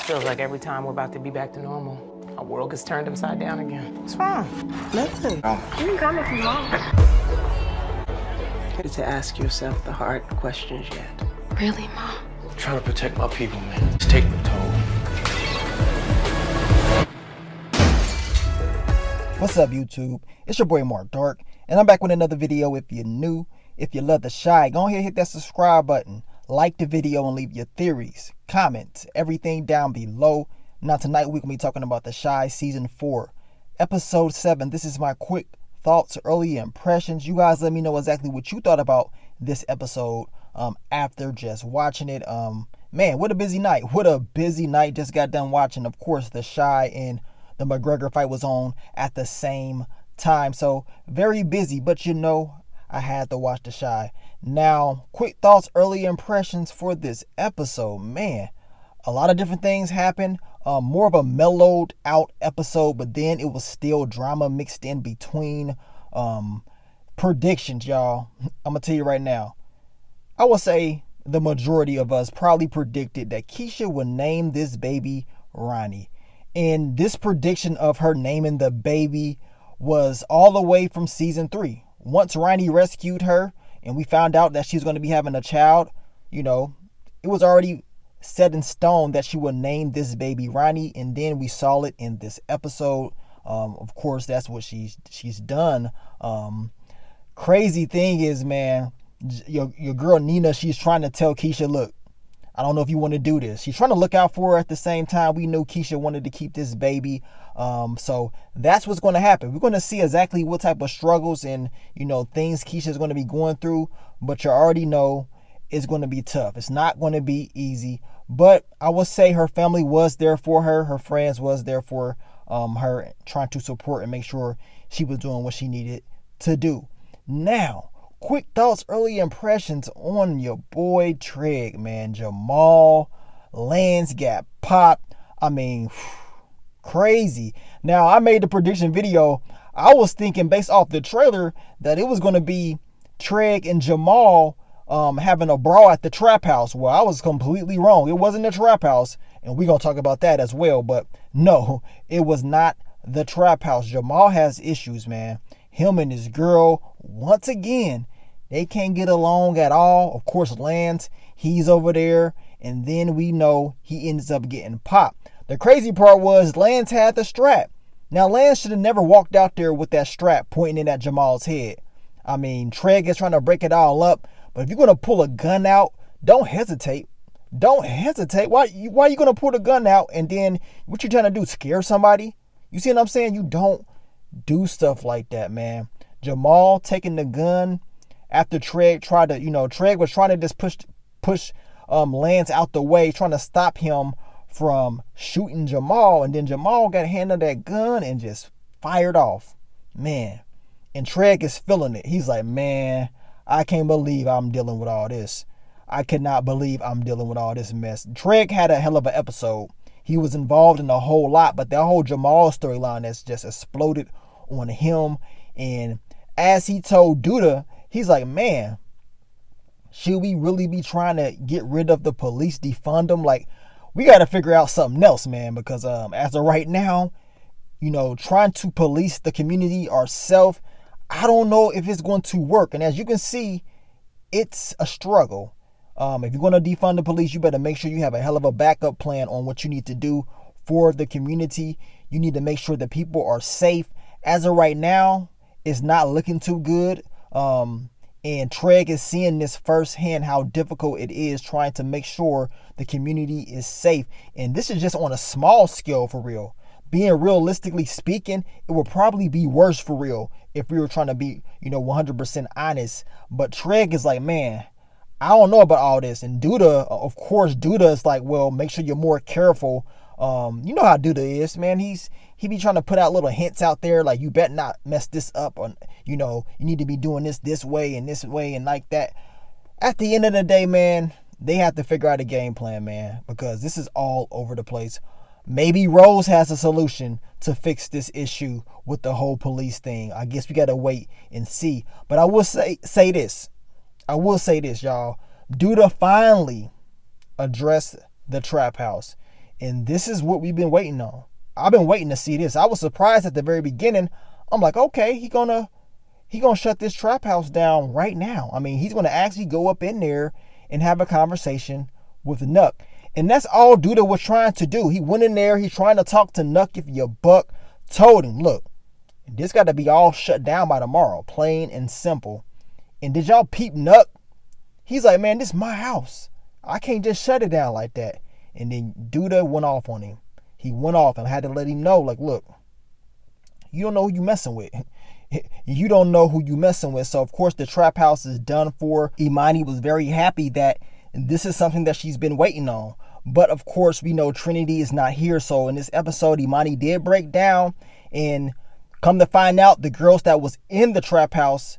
Feels like every time we're about to be back to normal, our world gets turned upside down again. What's wrong? Nothing. You ain't coming from home. Ready to ask yourself the hard questions yet? Really, Mom? I'm trying to protect my people, man. It's taking a toll. What's up, YouTube? It's your boy Mark Dark, and I'm back with another video. If you're new, if you love The Chi, go ahead and hit that subscribe button, like the video, and leave your theories, comments, everything down below. Now tonight we're going to be talking about The Chi Season 4, Episode 7. This is my quick thoughts, early impressions. You guys let me know exactly what you thought about this episode after just watching it. Man, what a busy night. What a busy night. Just got done watching, of course, The Chi and the McGregor fight was on at the same time. So very busy, but you know, I had to watch The Chi. Now, quick thoughts, early impressions for this episode. Man, a lot of different things happened. More of a mellowed out episode, but then it was still drama mixed in between. Predictions, y'all. I'm going to tell you right now. I will say the majority of us probably predicted that Keisha would name this baby Ronnie. And this prediction of her naming the baby was all the way from season 3. Once Ronnie rescued her and we found out that she was going to be having a child, you know, it was already set in stone that she would name this baby Ronnie. And then we saw it in this episode. Of course, that's what she's done. Crazy thing is, man, your girl Nina, she's trying to tell Keisha, look, I don't know if you want to do this. She's trying to look out for her at the same time. We knew Keisha wanted to keep this baby. So that's what's going to happen. We're going to see exactly what type of struggles and, you know, things Keisha's going to be going through. But you already know it's going to be tough. It's not going to be easy. But I will say her family was there for her. Her friends was there for her, trying to support and make sure she was doing what she needed to do. Now, quick thoughts, early impressions on your boy Treg, man. Jamal, Lance got popped. I mean, crazy. Now, I made the prediction video. I was thinking based off the trailer that it was going to be Treg and Jamal having a brawl at the trap house. Well, I was completely wrong. It wasn't the trap house, and we're going to talk about that as well. But no, it was not the trap house. Jamal has issues, man. Him and his girl, once again, they can't get along at all. Of course, Lance, he's over there. And then we know he ends up getting popped. The crazy part was Lance had the strap. Now, Lance should have never walked out there with that strap pointing in at Jamal's head. I mean, Treg is trying to break it all up. But if you're going to pull a gun out, don't hesitate. Don't hesitate. Why are you going to pull the gun out and then what you trying to do, scare somebody? You see what I'm saying? You don't do stuff like that, man. Jamal taking the gun after Treg tried to, Treg was trying to just push Lance out the way, trying to stop him from shooting Jamal. And then Jamal got handed that gun and just fired off. Man. And Treg is feeling it. He's like, man, I can't believe I'm dealing with all this. I cannot believe I'm dealing with all this mess. Treg had a hell of an episode. He was involved in a whole lot, but that whole Jamal storyline has just exploded on him. And as he told Douda, he's like, man, should we really be trying to get rid of the police, defund them? Like, we got to figure out something else, man, because as of right now, trying to police the community ourselves, I don't know if it's going to work. And as you can see, it's a struggle. If you're going to defund the police, you better make sure you have a hell of a backup plan on what you need to do for the community. You need to make sure that people are safe. As of right now, it's not looking too good. And Treg is seeing this firsthand, how difficult it is trying to make sure the community is safe. And this is just on a small scale for real. Being realistically speaking, it would probably be worse for real if we were trying to be, 100% honest. But Treg is like, man, I don't know about all this. And Douda, of course, Douda is like, well, make sure you're more careful. You know how Douda is, man. He be trying to put out little hints out there like, you better not mess this up, or you need to be doing this way and like that. At the end of the day, man, they have to figure out a game plan, man, because this is all over the place. Maybe Rose has a solution to fix this issue with the whole police thing. I guess we got to wait and see. But I will say this. Y'all. Douda finally addressed the trap house. And this is what we've been waiting on. I've been waiting to see this. I was surprised at the very beginning. I'm like, okay, he gonna shut this trap house down right now. I mean, he's gonna actually go up in there and have a conversation with Nuck. And that's all Douda was trying to do. He went in there, he's trying to talk to Nuck if your buck, told him, look, this got to be all shut down by tomorrow, plain and simple. And did y'all peep Nuck? He's like, man, this is my house. I can't just shut it down like that. And then Douda went off on him. He went off and had to let him know, like, look, you don't know who you messing with. You don't know who you messing with. So, of course, the trap house is done for. Imani was very happy that this is something that she's been waiting on. But, of course, we know Trinity is not here. So, in this episode, Imani did break down. And come to find out, the girls that was in the trap house,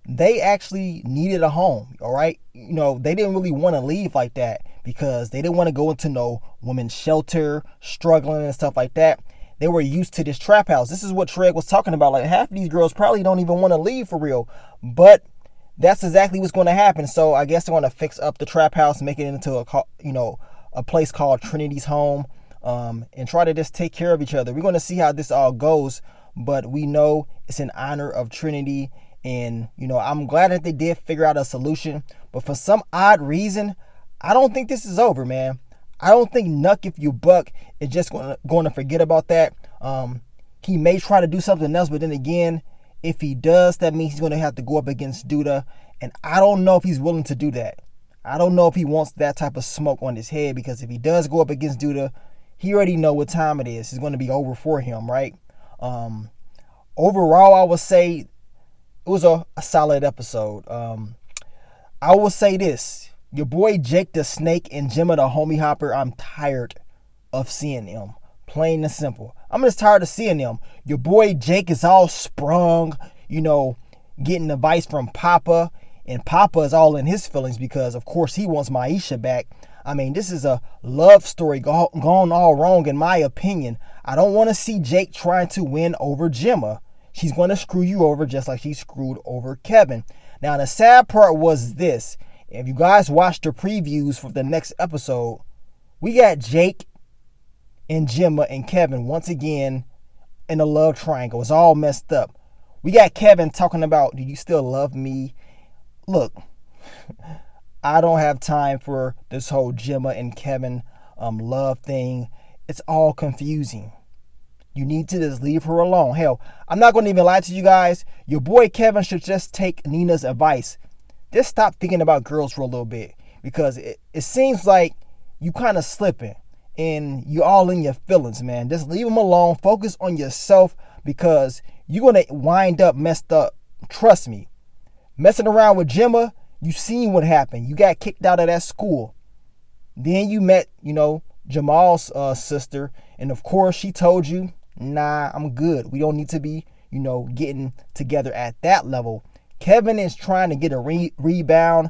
they actually needed a home, all right? You know, they didn't really want to leave like that because they didn't want to go into no women's shelter, struggling and stuff like that. They were used to this trap house. This is what Treg was talking about. Like, half of these girls probably don't even want to leave for real. But that's exactly what's going to happen. So I guess they're going to fix up the trap house, make it into a place called Trinity's home, and try to just take care of each other. We're going to see how this all goes. But we know it's in honor of Trinity. And, you know, I'm glad that they did figure out a solution. But for some odd reason, I don't think this is over, man. I don't think Nuck, if you buck, is just going to forget about that. He may try to do something else, but then again, if he does, that means he's going to have to go up against Douda. And I don't know if he's willing to do that. I don't know if he wants that type of smoke on his head, because if he does go up against Douda, he already know what time it is. It's going to be over for him, right? Overall, I would say it was a solid episode. I will say this. Your boy Jake the Snake and Gemma the Homie Hopper, I'm tired of seeing them. Plain and simple. I'm just tired of seeing them. Your boy Jake is all sprung, you know, getting advice from Papa. And Papa is all in his feelings because, of course, he wants Maisha back. I mean, this is a love story gone all wrong, in my opinion. I don't want to see Jake trying to win over Gemma. She's going to screw you over just like she screwed over Kevin. Now, the sad part was this. If you guys watch the previews for the next episode, we got Jake and Gemma and Kevin once again in a love triangle. It's all messed up. We got Kevin talking about, do you still love me? Look, I don't have time for this whole Gemma and Kevin love thing. It's all confusing. You need to just leave her alone. Hell, I'm not going to even lie to you guys. Your boy Kevin should just take Nina's advice. Just stop thinking about girls for a little bit, because it seems like you kind of slipping and you all in your feelings, man. Just leave them alone. Focus on yourself, because you're going to wind up messed up. Trust me. Messing around with Gemma, you seen what happened. You got kicked out of that school. Then you met, you know, Jamal's sister. And of course, she told you, nah, I'm good. We don't need to be, you know, getting together at that level. Kevin is trying to get a rebound.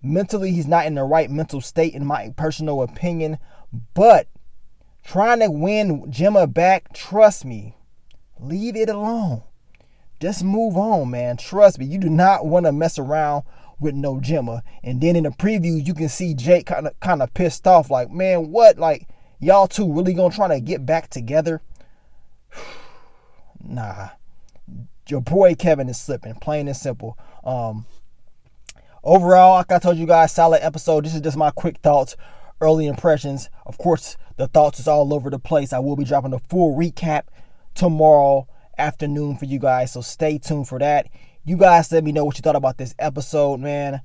Mentally, he's not in the right mental state, in my personal opinion. But trying to win Gemma back, trust me, leave it alone. Just move on, man. Trust me, you do not want to mess around with no Gemma. And then in the previews, you can see Jake kind of pissed off, like, man, what? Like, y'all two really gonna try to get back together? Nah. Your boy Kevin is slipping, plain and simple. Overall, like I told you guys, solid episode. This is just my quick thoughts, early impressions. Of course, the thoughts is all over the place. I will be dropping a full recap tomorrow afternoon for you guys, so stay tuned for that. You guys let me know what you thought about this episode, man.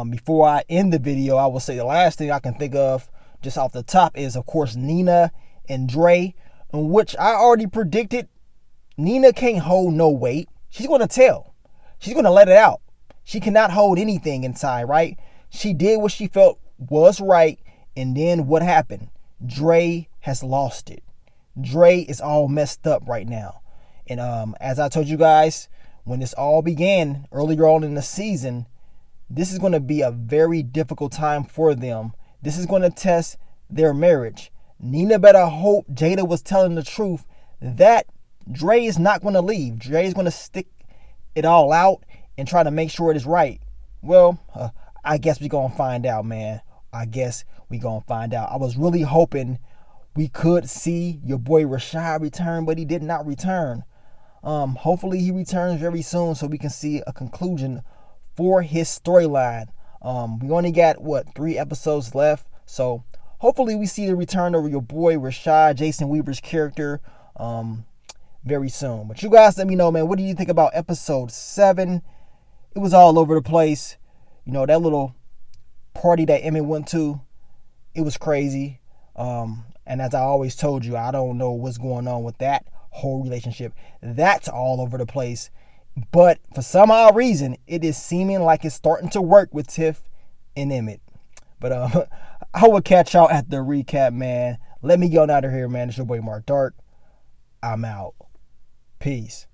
Before I end the video, I will say the last thing I can think of just off the top is, of course, Nina and Dre, in which I already predicted. Nina can't hold no weight. She's going to tell. She's going to let it out. She cannot hold anything inside, right? She did what she felt was right. And then what happened? Dre has lost it. Dre is all messed up right now. And as I told you guys, when this all began earlier on in the season, this is going to be a very difficult time for them. This is going to test their marriage. Nina better hope Jada was telling the truth, that Dre is not going to leave. Dre is going to stick it all out and try to make sure it is right. Well, I guess we're going to find out, man. I guess we're going to find out. I was really hoping we could see your boy Rashad return, but he did not return. Hopefully he returns very soon so we can see a conclusion for his storyline. We only got 3 episodes left, so hopefully we see the return of your boy Rashad, Jason Weaver's character, very soon. But you guys let me know, man, what do you think about episode 7? It was all over the place. You know, that little party that Emmett went to, it was crazy. And as I always told you, I don't know what's going on with that whole relationship. That's all over the place. But for some odd reason, it is seeming like it's starting to work with Tiff and Emmett. But I will catch y'all at the recap, man. Let me get on out of here, man. It's your boy Mark Dark. I'm out. Peace.